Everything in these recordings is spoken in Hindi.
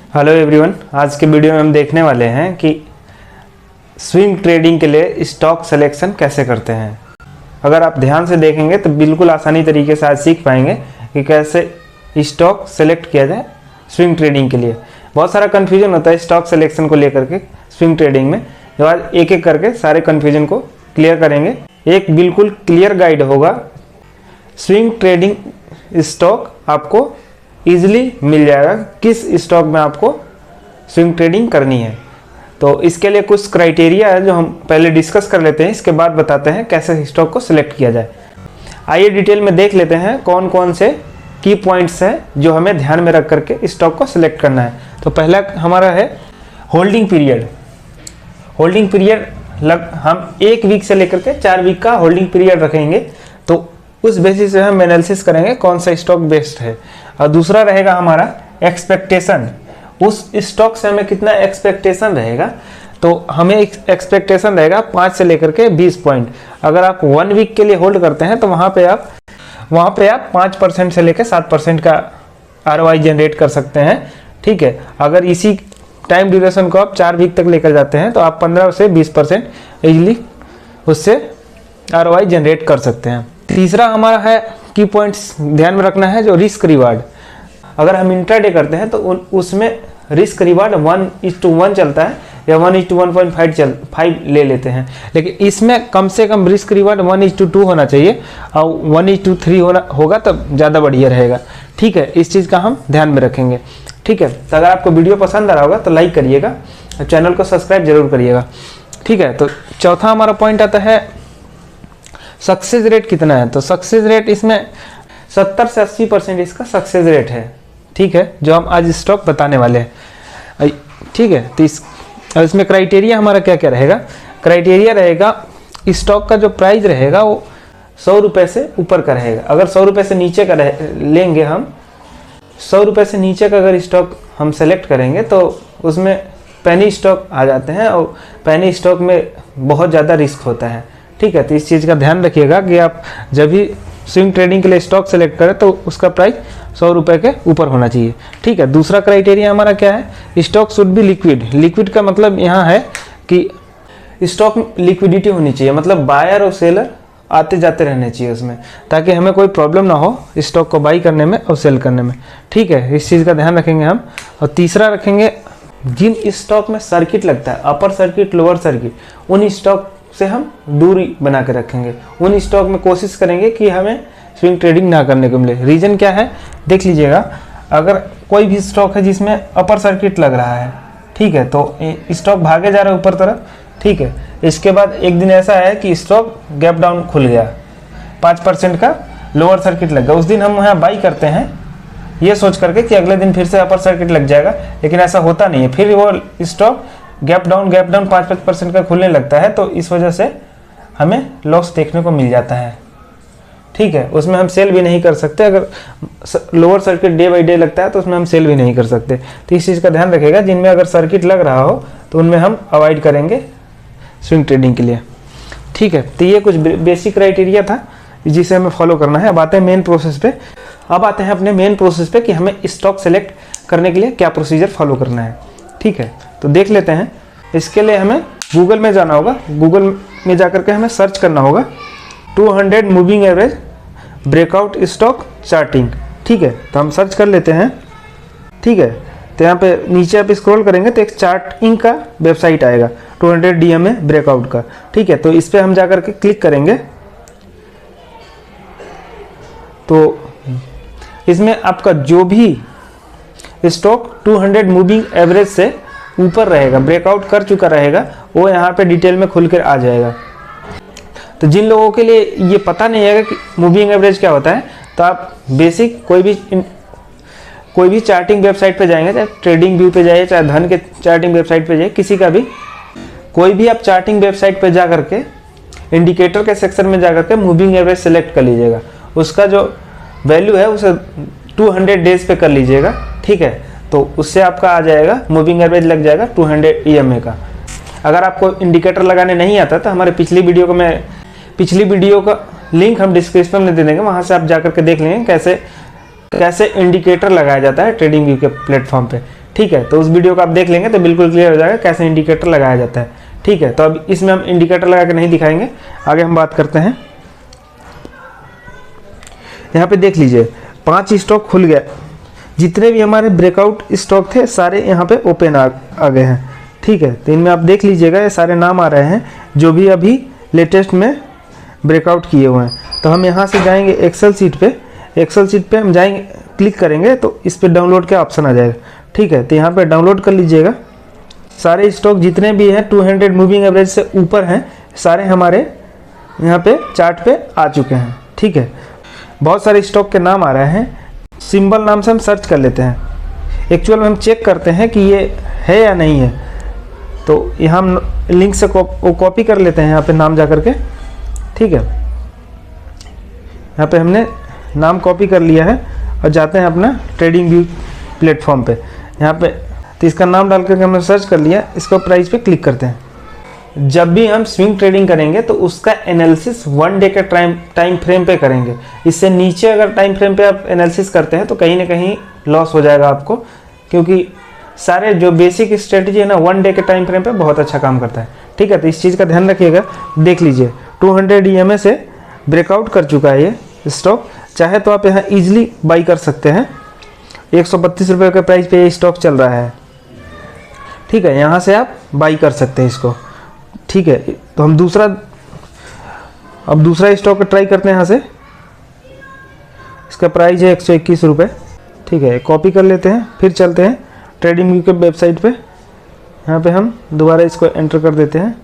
हेलो एवरीवन, आज के वीडियो में हम देखने वाले हैं कि स्विंग ट्रेडिंग के लिए स्टॉक सिलेक्शन कैसे करते हैं। अगर आप ध्यान से देखेंगे तो बिल्कुल आसानी तरीके से आज सीख पाएंगे कि कैसे स्टॉक सेलेक्ट किया जाए स्विंग ट्रेडिंग के लिए। बहुत सारा कन्फ्यूजन होता है स्टॉक सिलेक्शन को लेकर के स्विंग ट्रेडिंग में, जो आज एक एक करके सारे कन्फ्यूजन को क्लियर करेंगे। एक बिल्कुल क्लियर गाइड होगा, स्विंग ट्रेडिंग स्टॉक आपको ईजिली मिल जाएगा किस स्टॉक में आपको स्विंग ट्रेडिंग करनी है। तो इसके लिए कुछ क्राइटेरिया है जो हम पहले डिस्कस कर लेते हैं, इसके बाद बताते हैं कैसे स्टॉक को सिलेक्ट किया जाए। आइए डिटेल में देख लेते हैं कौन कौन से की पॉइंट्स हैं जो हमें ध्यान में रख करके स्टॉक को सिलेक्ट करना है। तो पहला हमारा है होल्डिंग पीरियड। होल्डिंग पीरियड हम 1 वीक से लेकर के 4 वीक का होल्डिंग पीरियड रखेंगे, तो उस बेसिस से हम एनालिसिस करेंगे कौन सा स्टॉक बेस्ट है। और दूसरा रहेगा हमारा एक्सपेक्टेशन, उस स्टॉक से हमें कितना एक्सपेक्टेशन रहेगा। तो हमें एक्सपेक्टेशन रहेगा 5 से लेकर के 20 पॉइंट। अगर आप 1 वीक के लिए होल्ड करते हैं तो वहाँ पे आप 5% से लेकर 7% का ROI जनरेट कर सकते हैं। ठीक है, अगर इसी टाइम ड्यूरेशन को आप 4 वीक तक लेकर जाते हैं तो आप 15 से 20% इजीली उससे ROI जनरेट कर सकते हैं। तीसरा हमारा है की पॉइंट्स ध्यान में रखना है, जो रिस्क रिवार्ड। अगर हम इंट्राडे करते हैं तो उसमें रिस्क रिवार्ड 1:1 चलता है या 1:1.5 ले लेते हैं, लेकिन इसमें कम से कम रिस्क रिवार्ड 1:2 होना चाहिए और 1:3 होगा तब ज़्यादा बढ़िया रहेगा। ठीक है, इस चीज़ का हम ध्यान में रखेंगे। ठीक है, तो अगर आपको वीडियो पसंद आ रहा होगा तो लाइक करिएगा और चैनल को सब्सक्राइब जरूर करिएगा। ठीक है, तो चौथा हमारा पॉइंट आता है सक्सेस रेट कितना है। तो सक्सेस रेट इसमें 70 से 80% इसका सक्सेस रेट है। ठीक है, जो हम आज स्टॉक बताने वाले हैं। ठीक है, तो इसमें क्राइटेरिया हमारा क्या क्या रहेगा। क्राइटेरिया रहेगा स्टॉक का जो प्राइस रहेगा वो 100 रुपये से ऊपर का रहेगा। अगर 100 रुपये से नीचे का लेंगे हम 100 रुपये से नीचे का अगर स्टॉक हम सेलेक्ट करेंगे तो उसमें पेनी स्टॉक आ जाते हैं और पेनी स्टॉक में बहुत ज़्यादा रिस्क होता है। ठीक है, तो इस चीज़ का ध्यान रखिएगा कि आप जब भी स्विंग ट्रेडिंग के लिए स्टॉक सेलेक्ट करें तो उसका प्राइस 100 रुपये के ऊपर होना चाहिए। ठीक है, दूसरा क्राइटेरिया हमारा क्या है, stock should be liquid. Liquid का मतलब यहाँ है कि स्टॉक में लिक्विडिटी होनी चाहिए, मतलब बायर और सेलर आते जाते रहने चाहिए उसमें, ताकि हमें कोई प्रॉब्लम ना हो स्टॉक को बाई करने में और सेल करने में। ठीक है, इस चीज़ का ध्यान रखेंगे हम। और तीसरा रखेंगे जिन स्टॉक में सर्किट लगता है, अपर सर्किट लोअर सर्किट, उन स्टॉक से हम दूरी बना के रखेंगे। उन स्टॉक में कोशिश करेंगे कि हमें स्विंग ट्रेडिंग ना करने को मिले। रीज़न क्या है देख लीजिएगा, अगर कोई भी स्टॉक है जिसमें अपर सर्किट लग रहा है, ठीक है, तो स्टॉक भागे जा रहा है ऊपर तरफ। ठीक है, इसके बाद एक दिन ऐसा है कि स्टॉक गैप डाउन खुल गया, 5% का लोअर सर्किट लग गया, उस दिन हम वहाँ बाई करते हैं ये सोच करके कि अगले दिन फिर से अपर सर्किट लग जाएगा, लेकिन ऐसा होता नहीं है। फिर वो स्टॉक गैप डाउन 5% का खुलने लगता है, तो इस वजह से हमें लॉस देखने को मिल जाता है। ठीक है, उसमें हम सेल भी नहीं कर सकते। अगर lower circuit day by day लगता है तो उसमें हम सेल भी नहीं कर सकते। तो इस चीज़ का ध्यान रखिएगा, जिनमें अगर सर्किट लग रहा हो तो उनमें हम अवॉइड करेंगे स्विंग ट्रेडिंग के लिए। ठीक है, तो ये कुछ बेसिक क्राइटेरिया था जिसे हमें फॉलो करना है। अब आते हैं मेन प्रोसेस पे। अब आते हैं अपने मेन प्रोसेस पे कि हमें स्टॉक सेलेक्ट करने के लिए क्या प्रोसीजर फॉलो करना है। ठीक है, तो देख लेते हैं। इसके लिए हमें गूगल में जाना होगा। गूगल में जाकर के हमें सर्च करना होगा 200 moving average breakout stock charting. ठीक है, तो हम सर्च कर लेते हैं। ठीक है, तो यहाँ पे नीचे आप स्क्रॉल करेंगे तो एक चार्टिंग का वेबसाइट आएगा 200 DMA ब्रेकआउट का। ठीक है, तो इस पर हम जाकर के क्लिक करेंगे तो इसमें आपका जो भी स्टॉक 200 मूविंग एवरेज से ऊपर रहेगा, ब्रेकआउट कर चुका रहेगा, वो यहाँ पे डिटेल में खुल कर आ जाएगा। तो जिन लोगों के लिए ये पता नहीं है कि मूविंग एवरेज क्या होता है, तो आप बेसिक कोई भी चार्टिंग वेबसाइट पे जाएंगे, चाहे ट्रेडिंग व्यू पे जाइए, चाहे धन के चार्टिंग वेबसाइट पे जाइए, किसी का भी कोई भी आप चार्टिंग वेबसाइट पे जा करके इंडिकेटर के सेक्शन में जा करके मूविंग एवरेज सेलेक्ट कर लीजिएगा। उसका जो वैल्यू है उसे 200 डेज पे कर लीजिएगा। ठीक है, तो उससे आपका आ जाएगा मूविंग एवरेज लग जाएगा 200 EMA का। अगर आपको इंडिकेटर लगाने नहीं आता तो हमारे पिछली वीडियो का लिंक हम डिस्क्रिप्शन में दे देंगे, वहाँ से आप जाकर के देख लेंगे कैसे इंडिकेटर लगाया जाता है ट्रेडिंग व्यू के प्लेटफॉर्म पे। ठीक है, तो उस वीडियो को आप देख लेंगे तो बिल्कुल क्लियर हो जाएगा कैसे इंडिकेटर लगाया जाता है। ठीक है, तो अब इसमें हम इंडिकेटर लगा के नहीं दिखाएंगे, आगे हम बात करते हैं। यहाँ पे देख लीजिए 5 स्टॉक खुल गया, जितने भी हमारे ब्रेकआउट स्टॉक थे सारे यहाँ पे ओपन आ गए हैं। ठीक है, तो इनमें आप देख लीजिएगा ये सारे नाम आ रहे हैं जो भी अभी लेटेस्ट में ब्रेकआउट किए हुए हैं। तो हम यहाँ से जाएंगे एक्सेल शीट पे हम जाएंगे, क्लिक करेंगे तो इस पे डाउनलोड का ऑप्शन आ जाएगा। ठीक है, तो यहाँ पे डाउनलोड कर लीजिएगा। सारे स्टॉक जितने भी हैं 200 मूविंग एवरेज से ऊपर हैं सारे हमारे यहाँ पे चार्ट पे आ चुके हैं। ठीक है, बहुत सारे स्टॉक के नाम आ रहे हैं, सिंबल नाम से हम सर्च कर लेते हैं। एक्चुअल में हम चेक करते हैं कि ये है या नहीं है, तो यहाँ हम लिंक से कॉपी कर लेते हैं यहाँ पे नाम जा करके। ठीक है, यहाँ पे हमने नाम कॉपी कर लिया है और जाते हैं अपना ट्रेडिंग व्यू प्लेटफॉर्म पे। यहाँ पे तो इसका नाम डाल करके हमने सर्च कर लिया, इसको प्राइस पे क्लिक करते हैं। जब भी हम स्विंग ट्रेडिंग करेंगे तो उसका एनालिसिस 1 डे के टाइम फ्रेम पे करेंगे। इससे नीचे अगर टाइम फ्रेम पे आप एनालिसिस करते हैं तो कहीं ना कहीं लॉस हो जाएगा आपको, क्योंकि सारे जो बेसिक स्ट्रेटजी है ना 1 डे के टाइम फ्रेम पे बहुत अच्छा काम करता है। ठीक है, तो इस चीज़ का ध्यान रखिएगा। देख लीजिए 200 EMA से ब्रेकआउट कर चुका है ये स्टॉक, चाहे तो आप यहाँ ईजिली बाई कर सकते हैं। 132 रुपये के प्राइस पे ये स्टॉक चल रहा है। ठीक है, यहाँ से आप बाई कर सकते हैं इसको। ठीक है, तो हम दूसरा स्टॉक ट्राई करते हैं। यहाँ से इसका प्राइस है 121 रुपये। ठीक है, कॉपी कर लेते हैं, फिर चलते हैं ट्रेडिंग व्यू के वेबसाइट पे। यहाँ पे हम दोबारा इसको एंटर कर देते हैं,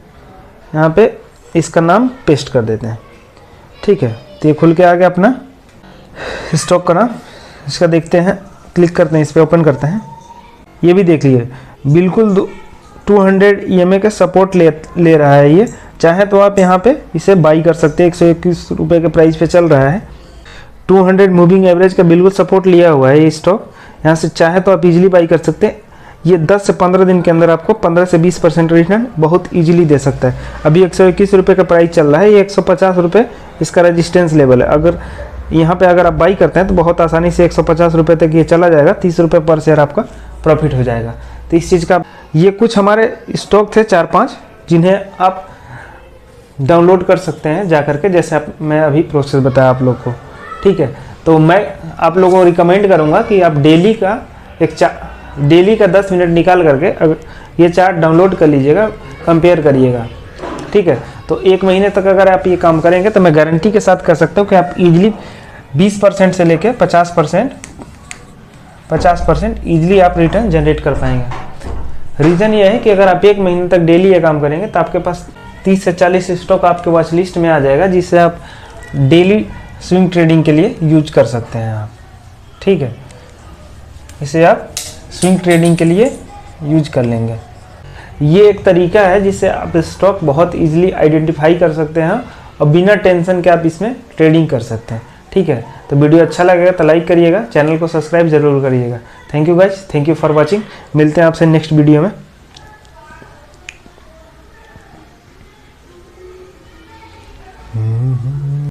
यहाँ पे इसका नाम पेस्ट कर देते हैं। ठीक है, तो ये खुल के आ गया अपना स्टॉक का नाम। इसका देखते हैं, क्लिक करते हैं, इस पर ओपन करते हैं। ये भी देख लीजिए बिल्कुल 200 EMA का सपोर्ट ले रहा है ये। चाहे तो आप यहाँ पे इसे बाई कर सकते हैं, 121 रुपये के प्राइस पे चल रहा है। 200 मूविंग एवरेज का बिल्कुल सपोर्ट लिया हुआ है ये स्टॉक। यहाँ से चाहे तो आप इजीली बाई कर सकते हैं। ये 10 से 15 दिन के अंदर आपको 15 से 20% रिटर्न बहुत इजीली दे सकता है। अभी 121 रुपये का प्राइस चल रहा है, ये 150 रुपये इसका रेजिस्टेंस लेवल है। अगर यहाँ पे अगर आप बाई करते हैं तो बहुत आसानी से 150 रुपये तक ये चला जाएगा, 30 रुपये पर शेयर आपका प्रॉफिट हो जाएगा। तो इस चीज़ का ये कुछ हमारे स्टॉक थे 4-5 जिन्हें आप डाउनलोड कर सकते हैं जा करके, जैसे मैं अभी प्रोसेस बताया आप लोग को। ठीक है, तो मैं आप लोगों को रिकमेंड करूँगा कि आप डेली का 10 मिनट निकाल करके अगर ये चार्ट डाउनलोड कर लीजिएगा, कंपेयर करिएगा। ठीक है, तो 1 महीने तक अगर आप ये काम करेंगे तो मैं गारंटी के साथ कह सकता हूँ कि आप इजीली 20% से लेकर 50% ईजिली आप रिटर्न जनरेट कर पाएंगे। रीज़न ये है कि अगर आप 1 महीने तक डेली ये काम करेंगे तो आपके पास 30 से 40 स्टॉक आपके वॉच लिस्ट में आ जाएगा, जिससे आप डेली स्विंग ट्रेडिंग के लिए यूज कर सकते हैं आप। ठीक है, इसे आप स्विंग ट्रेडिंग के लिए यूज कर लेंगे। ये एक तरीका है जिससे आप स्टॉक बहुत इजीली आइडेंटिफाई कर सकते हैं और बिना टेंशन के आप इसमें ट्रेडिंग कर सकते हैं। ठीक है, तो वीडियो अच्छा लगेगा तो लाइक करिएगा, चैनल को सब्सक्राइब जरूर करिएगा। Thank you guys, thank you for watching. मिलते हैं आपसे नेक्स्ट वीडियो में।